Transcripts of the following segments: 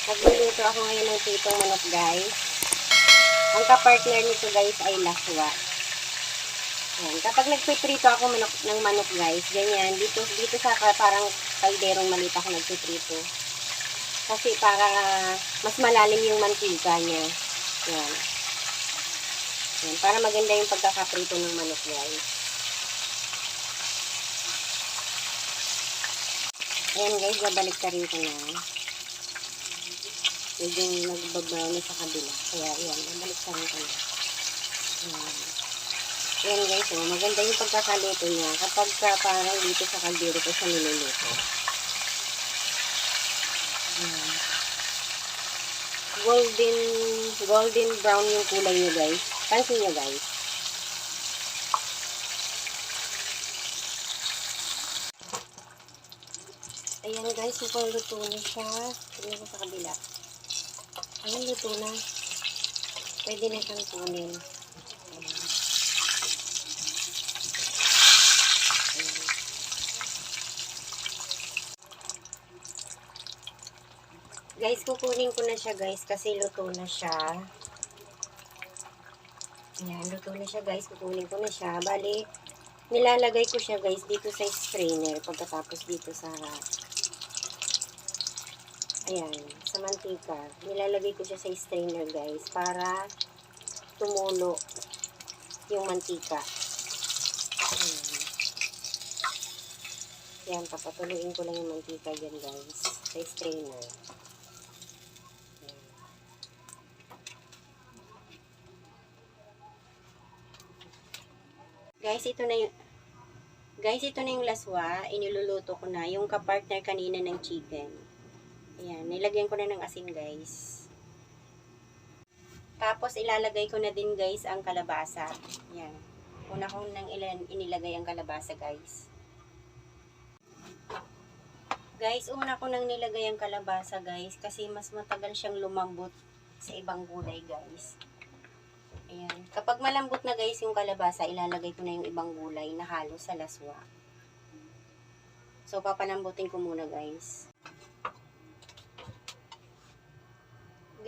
Nagluluto ako ngayon ng pritong manok, guys. Ang kapartner nito, guys, ay laswa. Ayan. Kapag nagpiprito ako ng manok, guys, ganyan, dito sa parang kalderong maliit ako nagpiprito. Kasi para mas malalim yung mantika niya. Ayan. Ayan. Para maganda yung pagkakaprito ng manok, guys. Ayan, guys, babalik ka rin ko na. Medyo nagbabaw na sa kabila. Kaya, ayan, babalik ka rin ko na. Ayan. Ayan, guys, oh, maganda yung pagkakaluto niya kapag parang dito sa kaldero ko siya niluluto. Ayan. Golden brown yung kulay niya, guys. Pansin niya, guys. Ayan, guys, mukhang luto na siya. Tignan ko sa kabila. Ayan, luto na. Pwede na siyang kunin. Ayan. Ayan. Guys, kukunin ko na siya, guys, kasi luto na siya. Ayan, luto na siya, guys. Kukunin ko na siya. Bali, nilalagay ko siya, guys, dito sa strainer. Pagkatapos dito sa ayan, sa mantika. Nilalagay ko siya sa strainer, guys, para tumulo yung mantika. Ayan. Ayan, papatuluin ko lang yung mantika dyan, guys, sa strainer. Ayan. Guys, ito na yung laswa. Iniluluto ko na yung kapartner kanina ng chicken. Ayan, nilagyan ko na ng asin, guys. Tapos, ilalagay ko na din, guys, ang kalabasa. Ayan. Una kong nang inilagay ang kalabasa, guys. Guys, una ko nang nilagay ang kalabasa, guys, kasi mas matagal siyang lumambot sa ibang gulay, guys. Ayan. Kapag malambot na, guys, yung kalabasa, ilalagay ko na yung ibang gulay na halo sa laswa. So, papalambutin ko muna, guys.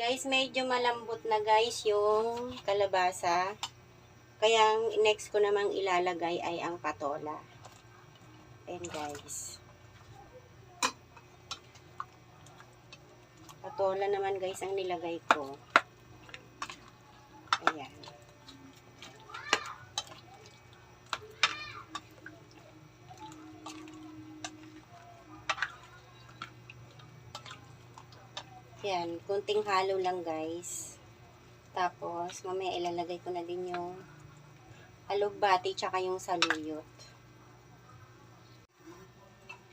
Guys, medyo malambot na, guys, yung kalabasa. Kaya, next ko namang ilalagay ay ang patola. Ayan, guys. Patola naman, guys, ang nilagay ko. Ayan. Ayan, kunting halo lang, guys. Tapos, mamaya ilalagay ko na din yung alugbati tsaka yung saluyot.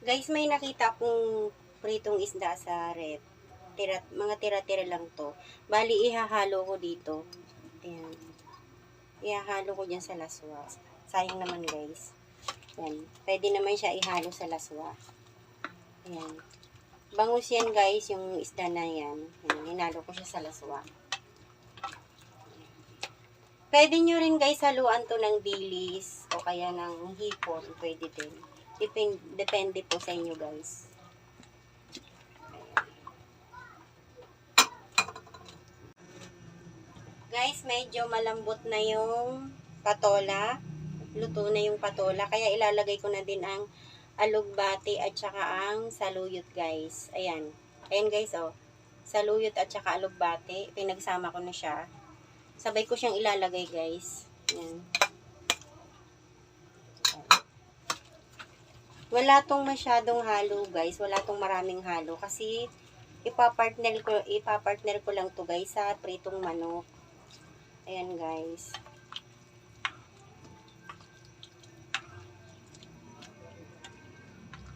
Guys, may nakita akong pritong isda sa rep. Mga tira-tira lang to. Bali, ihahalo ko dito. Ayan. Ihahalo ko dyan sa laswa. Sayang naman, guys. Ayan. Pwede naman siya ihalo sa laswa. Ayan. Bangus yan, guys, yung isda na yan. Ayan. Hinalo ko siya sa laswa. Pwede nyo rin, guys, haluan to ng dilis o kaya ng hipon. Pwede din. Depende po sa inyo, guys. Guys, medyo malambot na yung patola. Luto na yung patola. Kaya ilalagay ko na din ang alugbati at saka ang saluyot, guys. Ayan. Ayan, guys, oh. Saluyot at saka alugbati. Pinagsama ko na siya. Sabay ko siyang ilalagay, guys. Ayan. Wala tong masyadong halo, guys. Wala tong maraming halo. Kasi, ipapartner ko lang to, guys, sa pritong manok. Ayan, guys.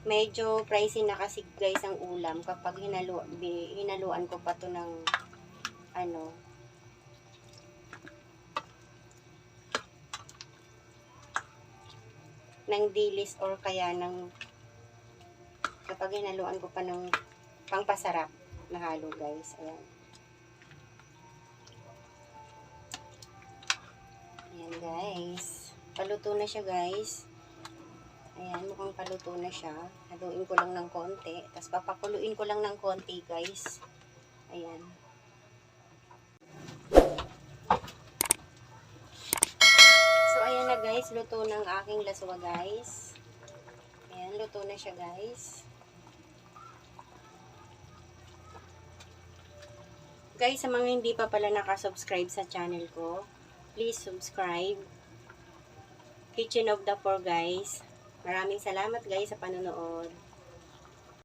Medyo pricey na kasi, guys, ang ulam kapag hinaluan ko pa to ng ng dilis or kaya kapag hinaluan ko pa ng pangpasarap na halo, guys. Ayan. Ayan, guys. Paluto na siya, guys. Ayan, mukhang paluto na siya. Haluin ko lang ng konti. Tapos papakuluin ko lang ng konti, guys. Ayan. So, ayan na guys. Luto ng aking laswa guys. Ayan, luto na siya guys. Guys, sa mga hindi pa pala nakasubscribe sa channel ko, please subscribe. Kitchen of the Poor guys. Maraming salamat guys sa panonood.